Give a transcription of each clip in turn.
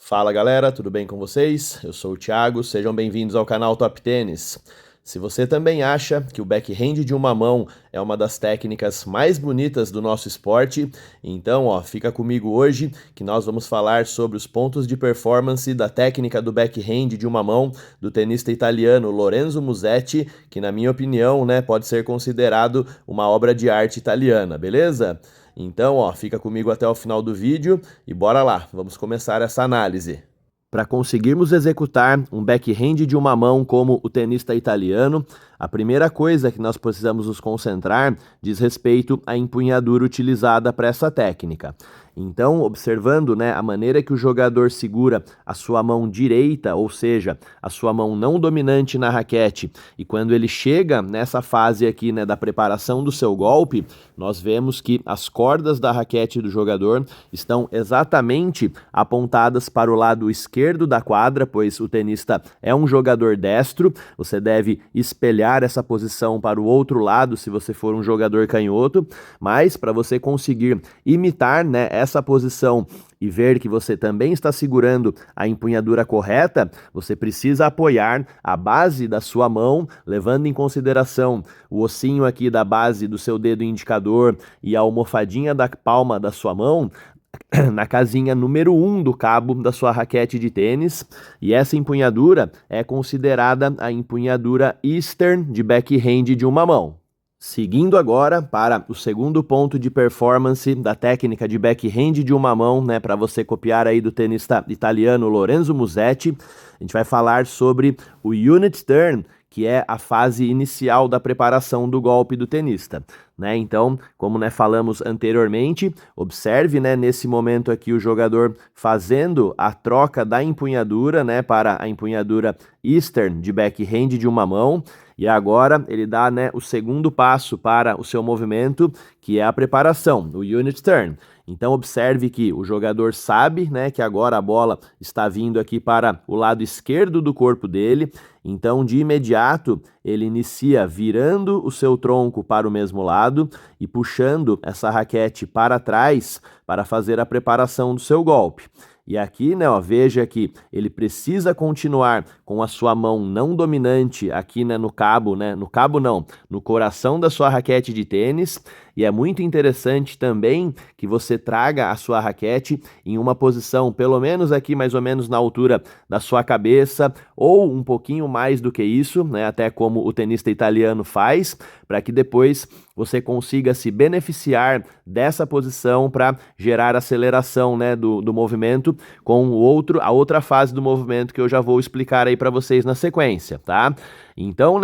Fala galera, tudo bem com vocês? Eu sou o Thiago, sejam bem-vindos ao canal Top Tênis. Se você também acha que o backhand de uma mão é uma das técnicas mais bonitas do nosso esporte, então fica comigo hoje que nós vamos falar sobre os pontos de performance da técnica do backhand de uma mão do tenista italiano Lorenzo Musetti, que na minha opinião, pode ser considerado uma obra de arte italiana, beleza? Então, fica comigo até o final do vídeo e bora lá, vamos começar essa análise. Para conseguirmos executar um backhand de uma mão como o tenista italiano, a primeira coisa que nós precisamos nos concentrar diz respeito à empunhadura utilizada para essa técnica. Então, observando a maneira que o jogador segura a sua mão direita, ou seja, a sua mão não dominante na raquete, e quando ele chega nessa fase aqui da preparação do seu golpe, nós vemos que as cordas da raquete do jogador estão exatamente apontadas para o lado esquerdo da quadra, pois o tenista é um jogador destro, você deve espelhar essa posição para o outro lado se você for um jogador canhoto, mas para você conseguir imitar essa posição e ver que você também está segurando a empunhadura correta, você precisa apoiar a base da sua mão, levando em consideração o ossinho aqui da base do seu dedo indicador e a almofadinha da palma da sua mão, na casinha número 1 do cabo da sua raquete de tênis, e essa empunhadura é considerada a empunhadura Eastern de backhand de uma mão. Seguindo agora para o segundo ponto de performance da técnica de backhand de uma mão, para você copiar aí do tenista italiano Lorenzo Musetti, a gente vai falar sobre o unit turn, que é a fase inicial da preparação do golpe do tenista. Então, como falamos anteriormente, observe nesse momento aqui o jogador fazendo a troca da empunhadura para a empunhadura Eastern de backhand de uma mão, e agora ele dá o segundo passo para o seu movimento, que é a preparação, o unit turn. Então observe que o jogador sabe que agora a bola está vindo aqui para o lado esquerdo do corpo dele, então de imediato ele inicia virando o seu tronco para o mesmo lado e puxando essa raquete para trás para fazer a preparação do seu golpe. E aqui, veja que ele precisa continuar com a sua mão não dominante aqui, no cabo, no cabo não, no coração da sua raquete de tênis. E é muito interessante também que você traga a sua raquete em uma posição, pelo menos aqui mais ou menos na altura da sua cabeça, ou um pouquinho mais do que isso, até como o tenista italiano faz, para que depois você consiga se beneficiar dessa posição para gerar aceleração do movimento com a outra fase do movimento que eu já vou explicar aí para vocês na sequência, tá? Então,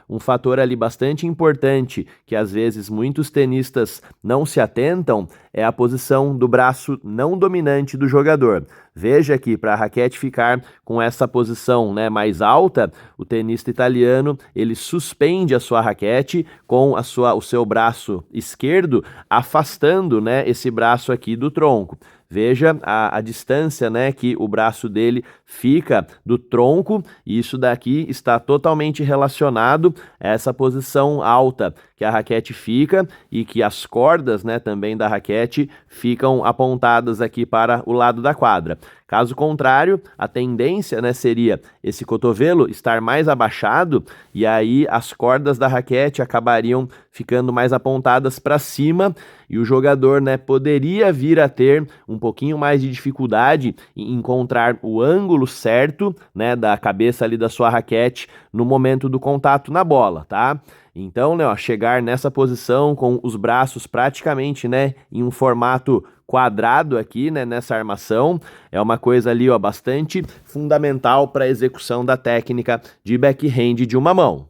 um fator ali bastante importante que às vezes muitos tenistas não se atentam é a posição do braço não dominante do jogador. Veja que para a raquete ficar com essa posição mais alta, o tenista italiano ele suspende a sua raquete com o seu braço esquerdo, afastando esse braço aqui do tronco. Veja a distância que o braço dele fica do tronco, e isso daqui está totalmente relacionado a essa posição alta que a raquete fica e que as cordas também da raquete ficam apontadas aqui para o lado da quadra. Caso contrário, a tendência seria esse cotovelo estar mais abaixado e aí as cordas da raquete acabariam ficando mais apontadas para cima e o jogador poderia vir a ter um pouquinho mais de dificuldade em encontrar o ângulo certo da cabeça ali da sua raquete no momento do contato na bola, tá? Então, chegar nessa posição com os braços praticamente em um formato quadrado aqui, nessa armação, é uma coisa ali bastante fundamental para a execução da técnica de backhand de uma mão.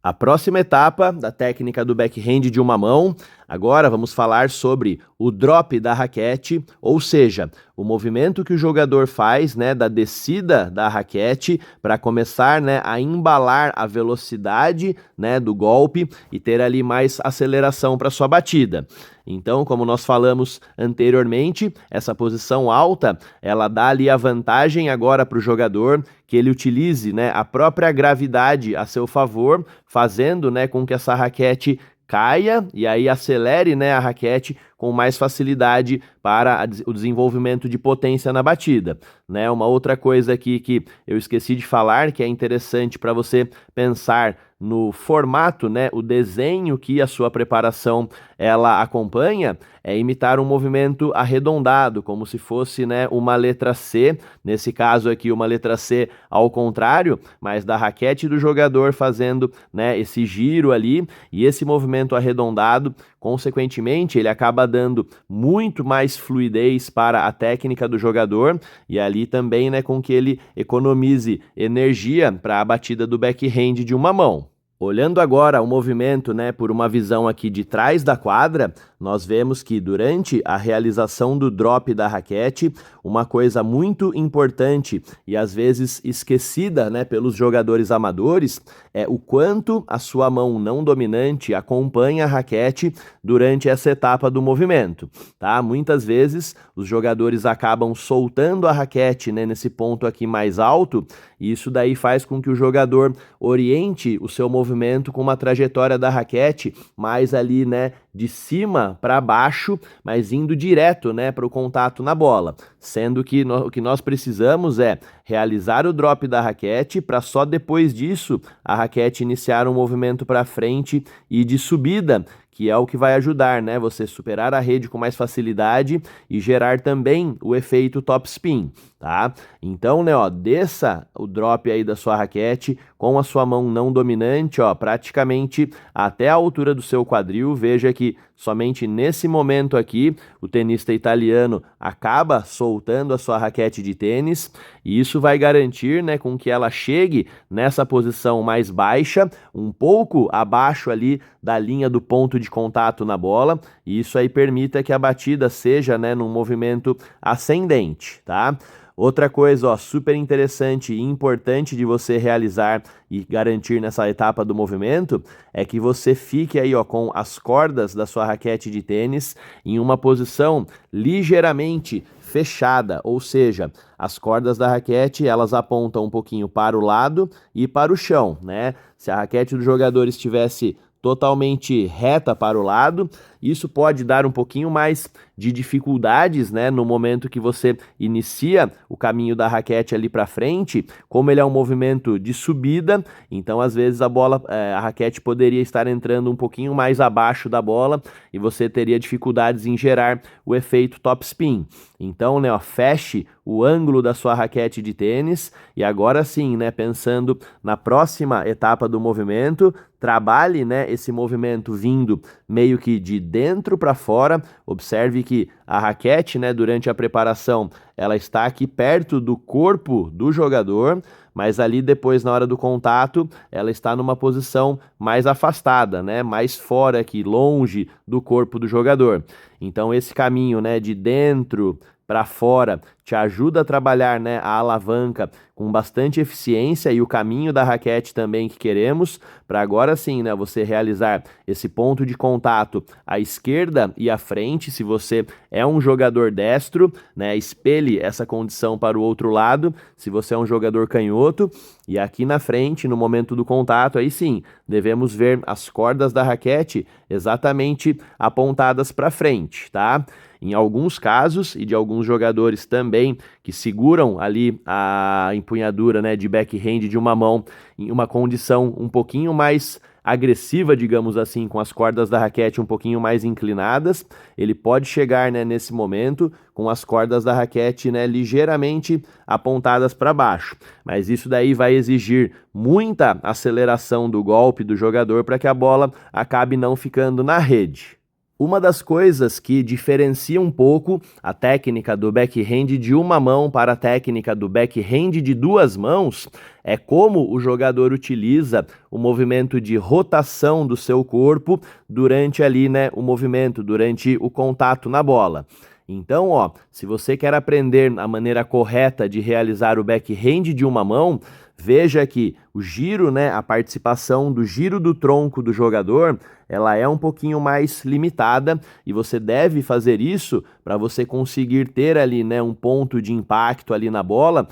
A próxima etapa da técnica do backhand de uma mão, agora vamos falar sobre o drop da raquete, ou seja, o movimento que o jogador faz da descida da raquete para começar a embalar a velocidade do golpe e ter ali mais aceleração para sua batida. Então, como nós falamos anteriormente, essa posição alta, ela dá ali a vantagem agora para o jogador que ele utilize a própria gravidade a seu favor, fazendo com que essa raquete caia e aí acelere a raquete com mais facilidade para o desenvolvimento de potência na batida, né? Uma outra coisa aqui que eu esqueci de falar, que é interessante para você pensar no formato, né, o desenho que a sua preparação ela acompanha, é imitar um movimento arredondado, como se fosse, né, uma letra C, nesse caso aqui uma letra C ao contrário, mas da raquete do jogador fazendo, né, esse giro ali, e esse movimento arredondado, consequentemente, ele acaba dando muito mais fluidez para a técnica do jogador, e ali também, né, com que ele economize energia para a batida do backhand de uma mão. Olhando agora o movimento, né, por uma visão aqui de trás da quadra, nós vemos que durante a realização do drop da raquete, uma coisa muito importante e às vezes esquecida, né, pelos jogadores amadores é o quanto a sua mão não dominante acompanha a raquete durante essa etapa do movimento, tá? Muitas vezes os jogadores acabam soltando a raquete, né, nesse ponto aqui mais alto, e isso daí faz com que o jogador oriente o seu movimento com uma trajetória da raquete mais ali, né, de cima para baixo, mas indo direto, né, para o contato na bola, sendo que o que nós precisamos é realizar o drop da raquete para só depois disso a raquete iniciar um movimento para frente e de subida, que é o que vai ajudar, né, você superar a rede com mais facilidade e gerar também o efeito topspin, tá? Então, né, ó, desça o drop aí da sua raquete com a sua mão não dominante, ó, praticamente até a altura do seu quadril. Veja que somente nesse momento aqui o tenista italiano acaba soltando a sua raquete de tênis, e isso vai garantir, né, com que ela chegue nessa posição mais baixa, um pouco abaixo ali da linha do ponto de contato na bola, e isso aí permita que a batida seja, né, num movimento ascendente, tá? Outra coisa, ó, super interessante e importante de você realizar e garantir nessa etapa do movimento é que você fique aí, ó, com as cordas da sua raquete de tênis em uma posição ligeiramente fechada, ou seja, as cordas da raquete elas apontam um pouquinho para o lado e para o chão, né? Se a raquete do jogador estivesse totalmente reta para o lado, isso pode dar um pouquinho mais de dificuldades, né, no momento que você inicia o caminho da raquete ali para frente. Como ele é um movimento de subida, então às vezes a raquete poderia estar entrando um pouquinho mais abaixo da bola e você teria dificuldades em gerar o efeito topspin. Então, né, ó, feche o ângulo da sua raquete de tênis e agora sim, né, pensando na próxima etapa do movimento, trabalhe, né, esse movimento vindo meio que de dentro para fora. Observe que a raquete, né, durante a preparação, ela está aqui perto do corpo do jogador, mas ali depois, na hora do contato, ela está numa posição mais afastada, né, mais fora aqui, longe do corpo do jogador. Então esse caminho, né, de dentro para fora te ajuda a trabalhar, né, a alavanca com bastante eficiência e o caminho da raquete também que queremos, para agora sim, né, você realizar esse ponto de contato à esquerda e à frente. Se você é um jogador destro, né, espelhe essa condição para o outro lado. Se você é um jogador canhoto, e aqui na frente, no momento do contato, aí sim, devemos ver as cordas da raquete exatamente apontadas para frente, tá? Em alguns casos, e de alguns jogadores também, que seguram ali a empunhadura, né, de backhand de uma mão em uma condição um pouquinho mais agressiva, digamos assim, com as cordas da raquete um pouquinho mais inclinadas, ele pode chegar, né, nesse momento com as cordas da raquete, né, ligeiramente apontadas para baixo. Mas isso daí vai exigir muita aceleração do golpe do jogador para que a bola acabe não ficando na rede. Uma das coisas que diferencia um pouco a técnica do backhand de uma mão para a técnica do backhand de duas mãos é como o jogador utiliza o movimento de rotação do seu corpo durante ali, né, o movimento, durante o contato na bola. Então, ó, se você quer aprender a maneira correta de realizar o backhand de uma mão, veja que o giro, né, a participação do giro do tronco do jogador, ela é um pouquinho mais limitada e você deve fazer isso para você conseguir ter ali, né, um ponto de impacto ali na bola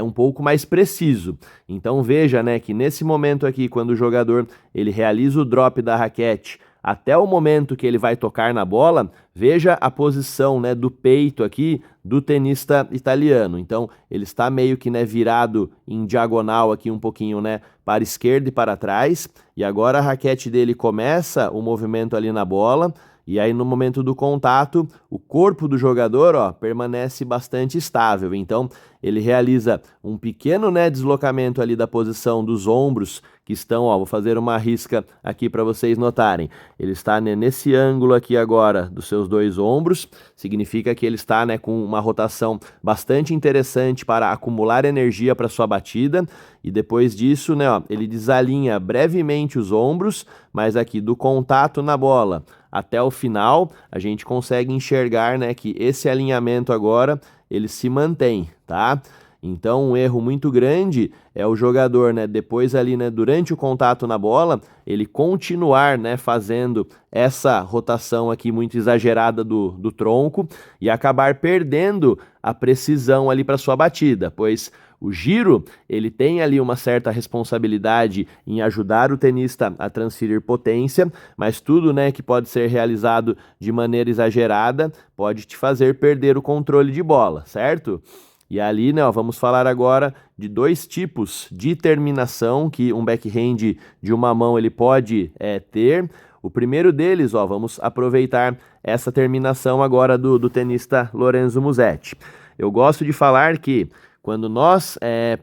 um pouco mais preciso. Então veja, né, que nesse momento aqui, quando o jogador ele realiza o drop da raquete, até o momento que ele vai tocar na bola, veja a posição, né, do peito aqui do tenista italiano. Então, ele está meio que, né, virado em diagonal aqui um pouquinho, né, para a esquerda e para trás. E agora a raquete dele começa o movimento ali na bola. E aí, no momento do contato, o corpo do jogador, ó, permanece bastante estável. Então, ele realiza um pequeno, né, deslocamento ali da posição dos ombros, que estão, ó, vou fazer uma risca aqui para vocês notarem. Ele está, né, nesse ângulo aqui agora dos seus dois ombros, significa que ele está, né, com uma rotação bastante interessante para acumular energia para sua batida. E depois disso, né, ó, ele desalinha brevemente os ombros, mas aqui do contato na bola até o final, a gente consegue enxergar, né, que esse alinhamento agora, ele se mantém, tá? Então, um erro muito grande é o jogador, né, depois ali, né, durante o contato na bola, ele continuar, né, fazendo essa rotação aqui muito exagerada do tronco e acabar perdendo a precisão ali para sua batida, pois o giro, ele tem ali uma certa responsabilidade em ajudar o tenista a transferir potência, mas tudo, né, que pode ser realizado de maneira exagerada pode te fazer perder o controle de bola, certo? E ali, né, ó, vamos falar agora de dois tipos de terminação que um backhand de uma mão ele pode ter. O primeiro deles, ó, vamos aproveitar essa terminação agora do tenista Lorenzo Musetti. Eu gosto de falar que quando nós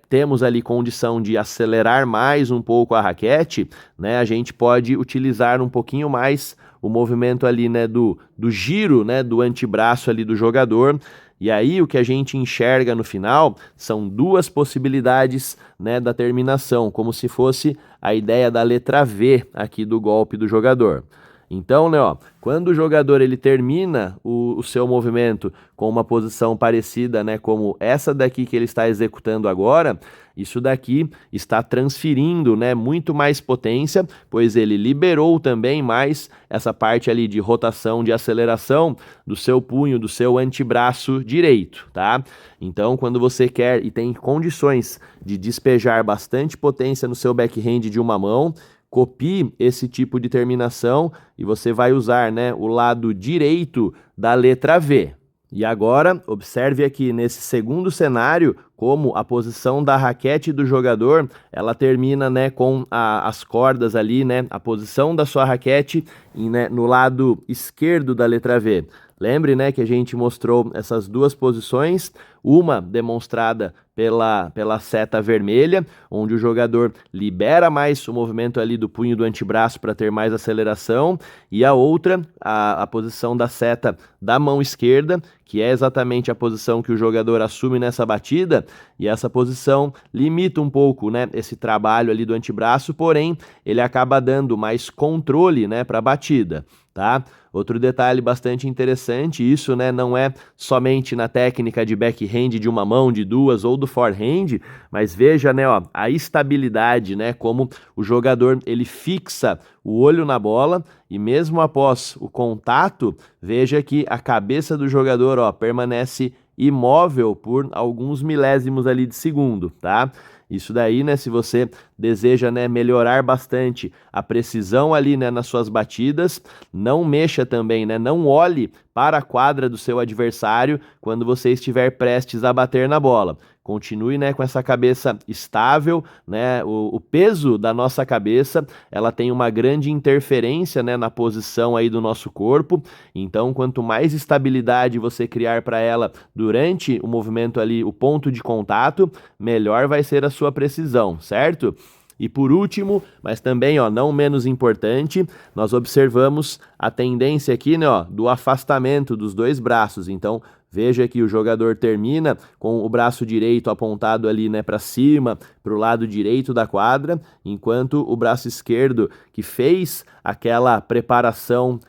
temos ali condição de acelerar mais um pouco a raquete, né, a gente pode utilizar um pouquinho mais o movimento ali, né, do giro, né, do antebraço ali do jogador. E aí o que a gente enxerga no final são duas possibilidades, né, da terminação, como se fosse a ideia da letra V aqui do golpe do jogador. Então, né, ó, quando o jogador ele termina o seu movimento com uma posição parecida, né, como essa daqui que ele está executando agora, isso daqui está transferindo, né, muito mais potência, pois ele liberou também mais essa parte ali de rotação, de aceleração do seu punho, do seu antebraço direito, tá? Então, quando você quer e tem condições de despejar bastante potência no seu backhand de uma mão, copie esse tipo de terminação e você vai usar, né, o lado direito da letra V. E agora, observe aqui nesse segundo cenário como a posição da raquete do jogador, ela termina, né, com as cordas ali, né, a posição da sua raquete no lado esquerdo da letra V. Lembre, né, que a gente mostrou essas duas posições, uma demonstrada pela seta vermelha, onde o jogador libera mais o movimento ali do punho do antebraço para ter mais aceleração, e a outra, a posição da seta da mão esquerda, que é exatamente a posição que o jogador assume nessa batida, e essa posição limita um pouco, né, esse trabalho ali do antebraço, porém ele acaba dando mais controle, né, para a batida, tá? Outro detalhe bastante interessante, isso, né, não é somente na técnica de backhand de uma mão, de duas ou do forehand, mas veja, né, ó, a estabilidade, né, como o jogador ele fixa o olho na bola e mesmo após o contato, veja que a cabeça do jogador, ó, permanece imóvel por alguns milésimos ali de segundo, tá? Isso daí, né, se você deseja, né, melhorar bastante a precisão ali, né, nas suas batidas, não mexa também, né, não olhe para a quadra do seu adversário quando você estiver prestes a bater na bola. Continue, né, com essa cabeça estável, né, o peso da nossa cabeça, ela tem uma grande interferência, né, na posição aí do nosso corpo, então quanto mais estabilidade você criar para ela durante o movimento ali, o ponto de contato, melhor vai ser a sua precisão, certo? E por último, mas também, ó, não menos importante, nós observamos a tendência aqui, né, ó, do afastamento dos dois braços. Então, veja que o jogador termina com o braço direito apontado ali, né, para cima, para o lado direito da quadra, enquanto o braço esquerdo, que fez aquela preparação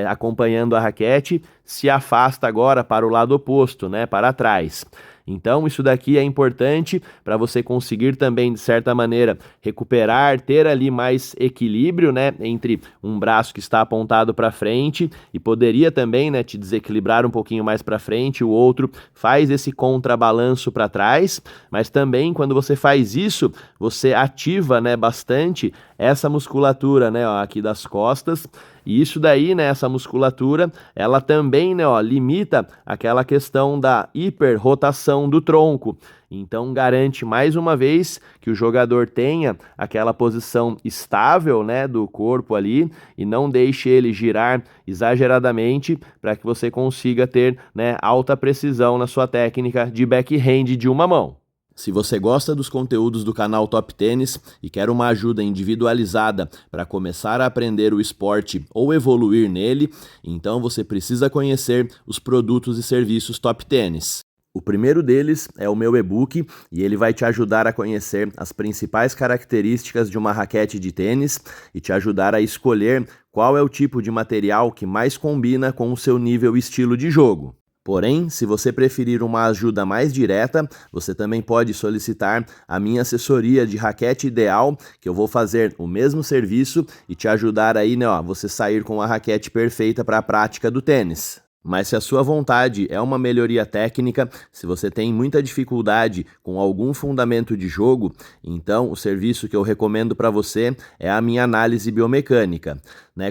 acompanhando a raquete, se afasta agora para o lado oposto, né, para trás. Então, isso daqui é importante para você conseguir também, de certa maneira, recuperar, ter ali mais equilíbrio, né, entre um braço que está apontado para frente e poderia também, né, te desequilibrar um pouquinho mais para frente, o outro faz esse contrabalanço para trás, mas também quando você faz isso, você ativa, né, bastante essa musculatura, né, ó, aqui das costas, E isso daí, né, essa musculatura, ela também, né, ó, limita aquela questão da hiperrotação do tronco. Então garante mais uma vez que o jogador tenha aquela posição estável, né, do corpo ali e não deixe ele girar exageradamente para que você consiga ter, né, alta precisão na sua técnica de backhand de uma mão. Se você gosta dos conteúdos do canal Top Tênis e quer uma ajuda individualizada para começar a aprender o esporte ou evoluir nele, então você precisa conhecer os produtos e serviços Top Tênis. O primeiro deles é o meu e-book e ele vai te ajudar a conhecer as principais características de uma raquete de tênis e te ajudar a escolher qual é o tipo de material que mais combina com o seu nível e estilo de jogo. Porém, se você preferir uma ajuda mais direta, você também pode solicitar a minha assessoria de raquete ideal, que eu vou fazer o mesmo serviço e te ajudar aí, né, ó, você sair com a raquete perfeita para a prática do tênis. Mas se a sua vontade é uma melhoria técnica, se você tem muita dificuldade com algum fundamento de jogo, então o serviço que eu recomendo para você é a minha análise biomecânica.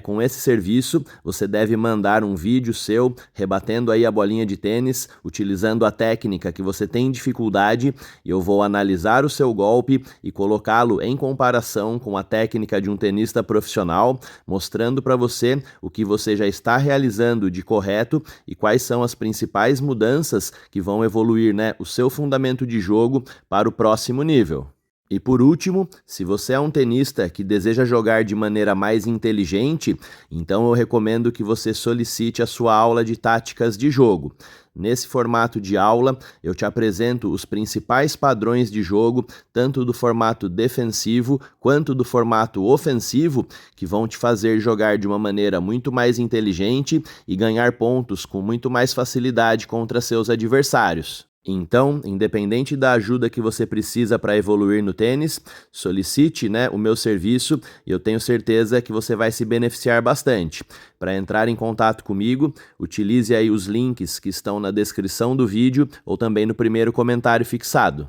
Com esse serviço, você deve mandar um vídeo seu rebatendo aí a bolinha de tênis, utilizando a técnica que você tem dificuldade, e eu vou analisar o seu golpe e colocá-lo em comparação com a técnica de um tenista profissional, mostrando para você o que você já está realizando de correto e quais são as principais mudanças que vão evoluir, o seu fundamento de jogo para o próximo nível. E por último, se você é um tenista que deseja jogar de maneira mais inteligente, então eu recomendo que você solicite a sua aula de táticas de jogo. Nesse formato de aula, eu te apresento os principais padrões de jogo, tanto do formato defensivo quanto do formato ofensivo, que vão te fazer jogar de uma maneira muito mais inteligente e ganhar pontos com muito mais facilidade contra seus adversários. Então, independente da ajuda que você precisa para evoluir no tênis, solicite, o meu serviço e eu tenho certeza que você vai se beneficiar bastante. Para entrar em contato comigo, utilize aí os links que estão na descrição do vídeo ou também no primeiro comentário fixado.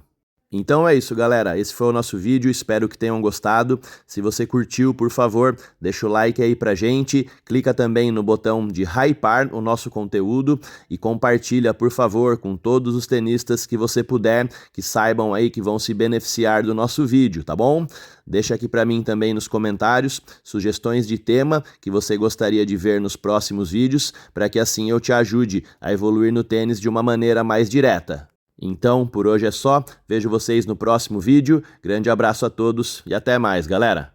Então é isso, galera, esse foi o nosso vídeo, espero que tenham gostado. Se você curtiu, por favor, deixa o like aí pra gente, clica também no botão de hypar o nosso conteúdo e compartilha, por favor, com todos os tenistas que você puder, que saibam aí que vão se beneficiar do nosso vídeo, tá bom? Deixa aqui pra mim também nos comentários sugestões de tema que você gostaria de ver nos próximos vídeos, para que assim eu te ajude a evoluir no tênis de uma maneira mais direta. Então, por hoje é só, vejo vocês no próximo vídeo, grande abraço a todos e até mais, galera!